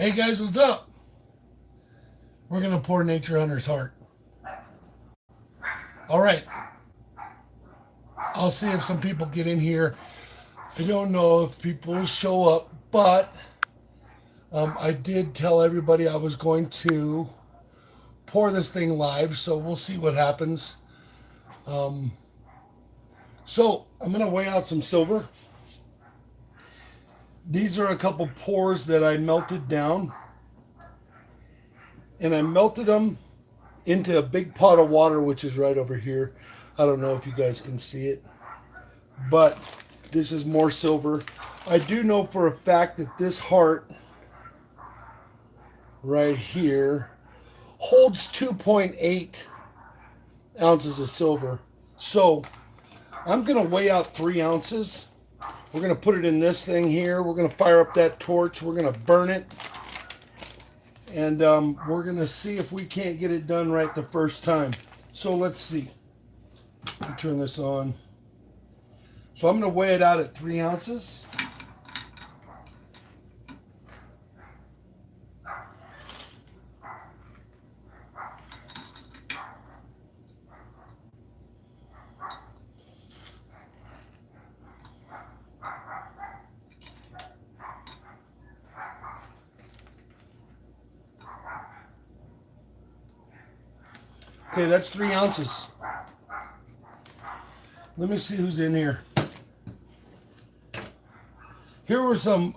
Hey guys, what's up? We're gonna pour Nature Hunter's heart. All right, I'll see if some people get in here. I don't know if people will show up, but I did tell everybody I was going to pour this thing live, so we'll see what happens. So I'm gonna weigh out some silver. These are a couple pours that I melted down, and I melted them into a big pot of water, which is right over here. I don't know if you guys can see it, but this is more silver. I do know for a fact that this heart right here holds 2.8 ounces of silver. So I'm going to weigh out 3 ounces. We're going to put it in this thing here. We're going to fire up that torch. We're going to burn it. And we're going to see if we can't get it done right the first time. So let's see. Let me turn this on. So I'm going to weigh it out at 3 ounces. Okay, that's 3 ounces. Let me see who's in here. Here were some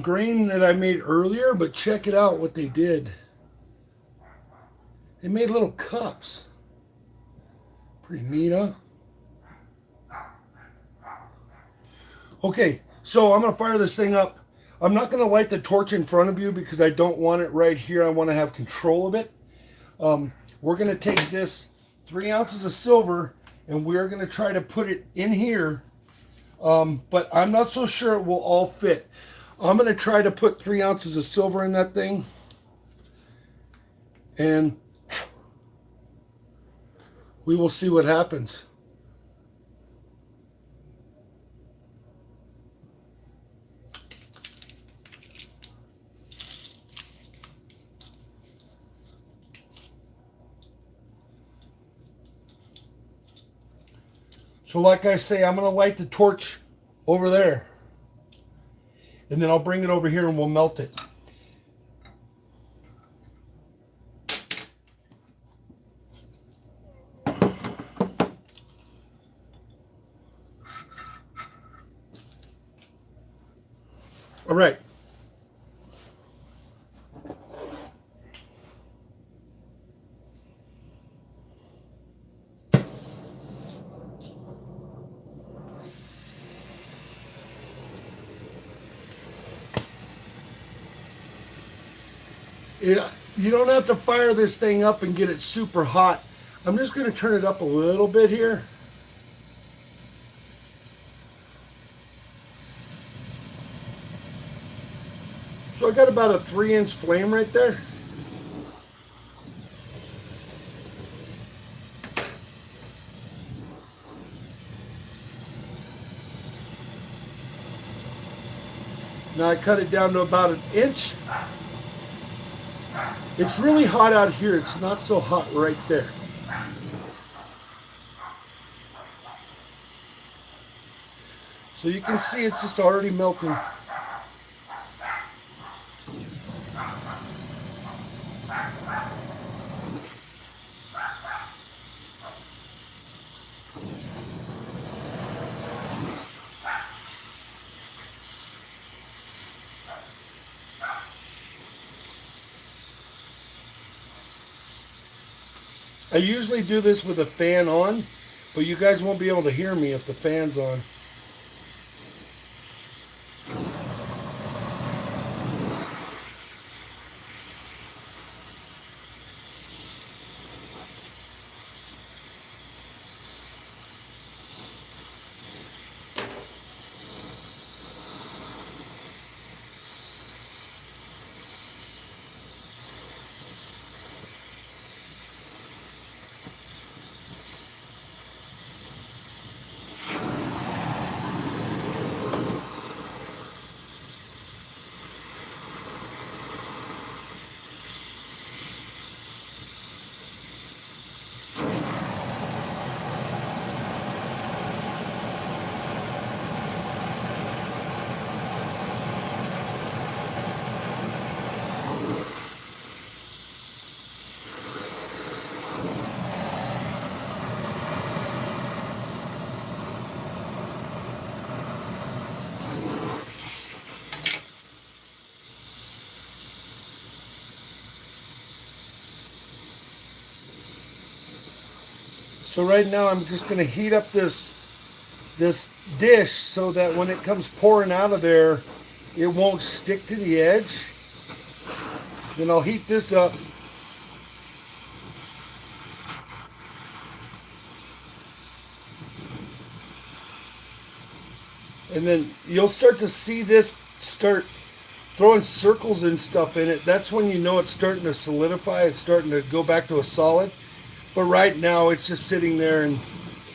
grain that I made earlier, but check it out what they did. They made little cups. Pretty neat, huh? Okay, so I'm going to fire this thing up. I'm not going to light the torch in front of you because I don't want it right here. I want to have control of it. We're going to take this 3 ounces of silver and we're going to try to put it in here. But I'm not so sure it will all fit. I'm going to try to put 3 ounces of silver in that thing. And we will see what happens. So like I say, I'm going to light the torch over there. And then I'll bring it over here and we'll melt it. All right. Yeah, you don't have to fire this thing up and get it super hot. I'm just going to turn it up a little bit here. So I got about a 3-inch flame right there. Now I cut it down to about 1 inch. It's really hot out here. It's not so hot right there. So you can see it's just already melting. I usually do this with a fan on, but you guys won't be able to hear me if the fan's on. So right now I'm just going to heat up this dish so that when it comes pouring out of there, it won't stick to the edge. Then I'll heat this up. And then you'll start to see this start throwing circles and stuff in it. That's when you know it's starting to solidify. It's starting to go back to a solid. But right now it's just sitting there and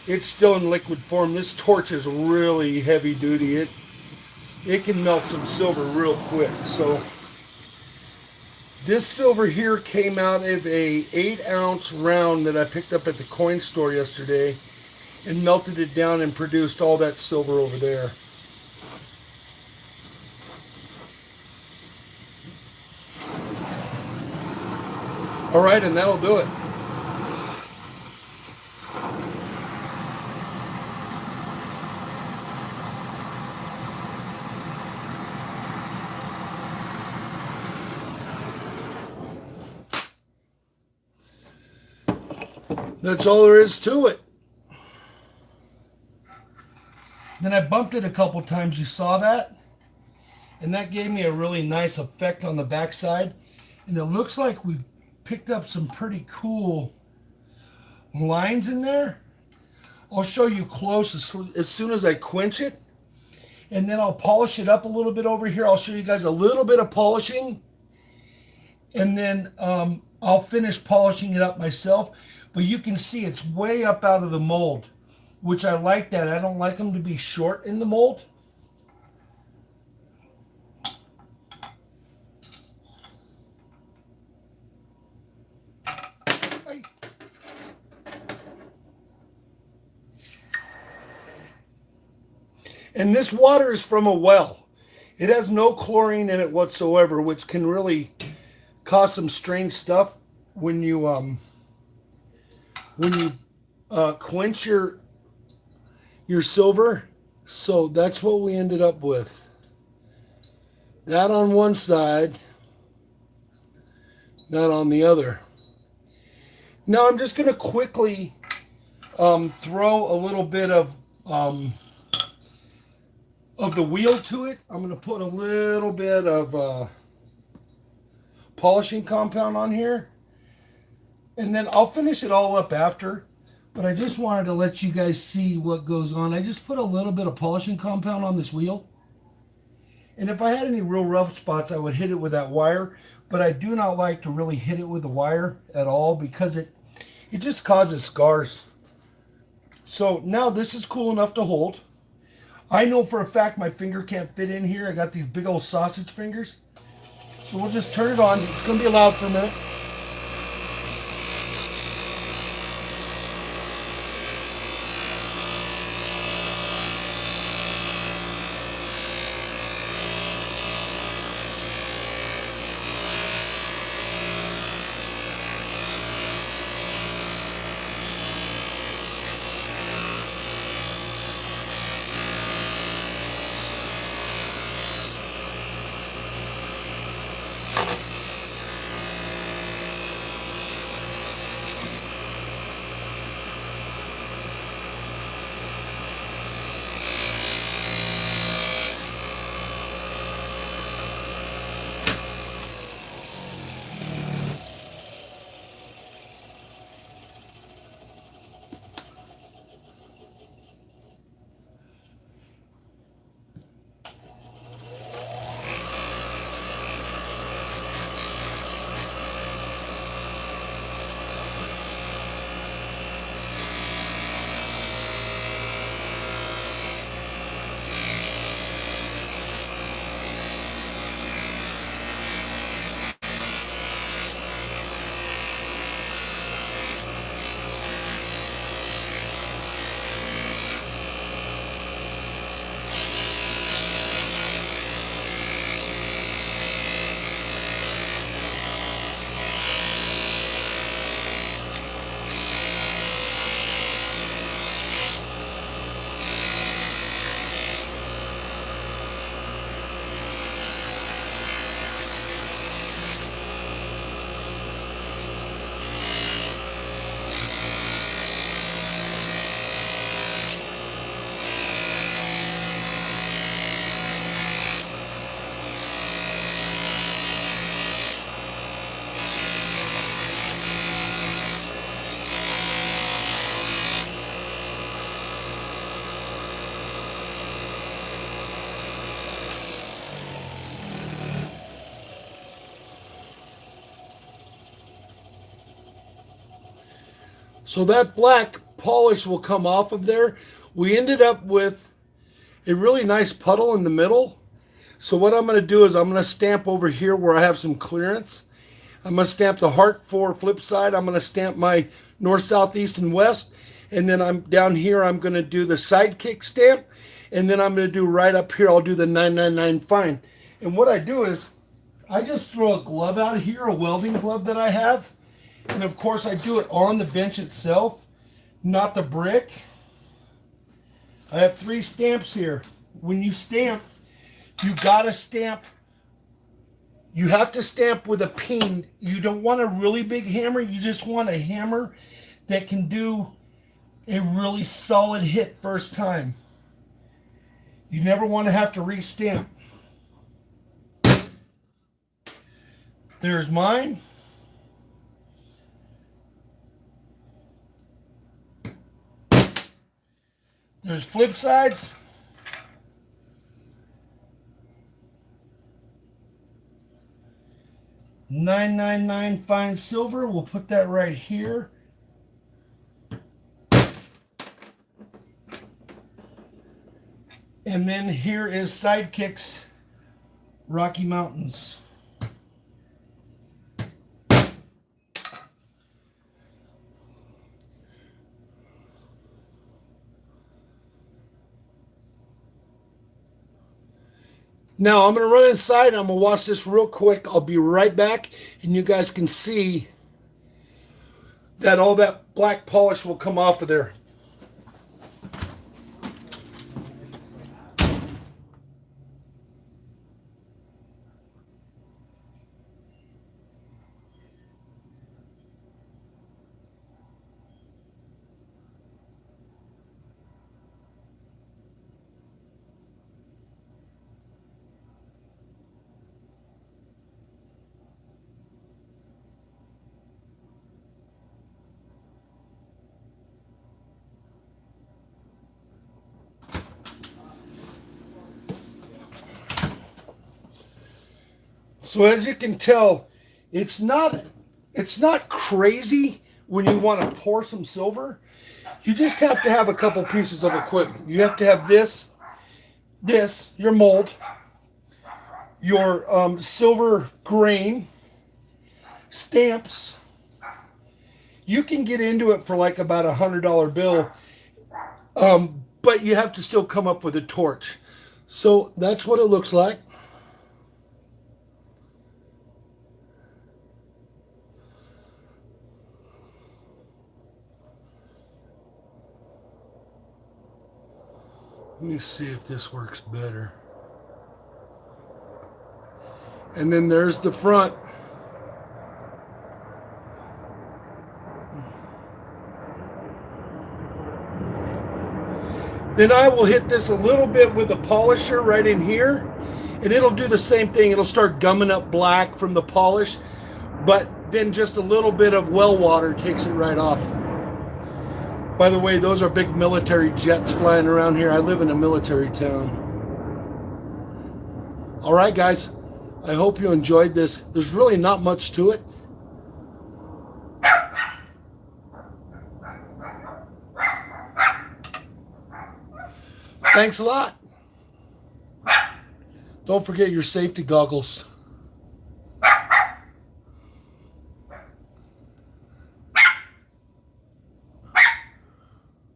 it's still in liquid form. This torch is really heavy duty. It can melt some silver real quick. So this silver here came out of a 8-ounce round that I picked up at the coin store yesterday and melted it down and produced all that silver over there. All right, and that'll do it. That's all there is to it. Then I bumped it a couple times, you saw that? And that gave me a really nice effect on the backside. And it looks like we picked up some pretty cool lines in there. I'll show you close as soon as I quench it. And then I'll polish it up a little bit over here. I'll show you guys a little bit of polishing. And then I'll finish polishing it up myself. But you can see it's way up out of the mold, which I like that. I don't like them to be short in the mold. And this water is from a well. It has no chlorine in it whatsoever, which can really cause some strange stuff when you quench your silver. So that's what we ended up with. That on one side, that on the other. Now I'm just going to quickly throw a little bit of the wheel to it. I'm going to put a little bit of polishing compound on here. And then I'll finish it all up after. But I just wanted to let you guys see what goes on. I just put a little bit of polishing compound on this wheel. And if I had any real rough spots, I would hit it with that wire. But I do not like to really hit it with the wire at all because it just causes scars. So now this is cool enough to hold. I know for a fact my finger can't fit in here. I got these big old sausage fingers. So we'll just turn it on. It's going to be loud for a minute. So that black polish will come off of there. We ended up with a really nice puddle in the middle. So what I'm going to do is I'm going to stamp over here where I have some clearance. I'm going to stamp the heart for flip side. I'm going to stamp my north, south, east, and west. And then I'm down here, I'm going to do the sidekick stamp. And then I'm going to do right up here, I'll do the 999 fine. And what I do is I just throw a glove out here, a welding glove that I have. And of course I do it on the bench itself, not the brick. I have 3 stamps here. When you stamp, you gotta stamp. You have to stamp with a peen. You don't want a really big hammer. You just want a hammer that can do a really solid hit first time. You never want to have to re-stamp. There's mine. There's flip sides. $9.99 fine silver. We'll put that right here. And then here is Sidekicks Rocky Mountains. Now I'm going to run inside. I'm going to wash this real quick. I'll be right back, and you guys can see that all that black polish will come off of there. So as you can tell, it's not crazy when you want to pour some silver. You just have to have a couple pieces of equipment. You have to have this, your mold, your silver grain, stamps. You can get into it for like about $100 bill, but you have to still come up with a torch. So that's what it looks like. Let me see if this works better. And then there's the front. Then I will hit this a little bit with a polisher right in here, and it'll do the same thing. It'll start gumming up black from the polish, but then just a little bit of well water takes it right off. By the way, those are big military jets flying around here. I live in a military town. All right, guys. I hope you enjoyed this. There's really not much to it. Thanks a lot. Don't forget your safety goggles.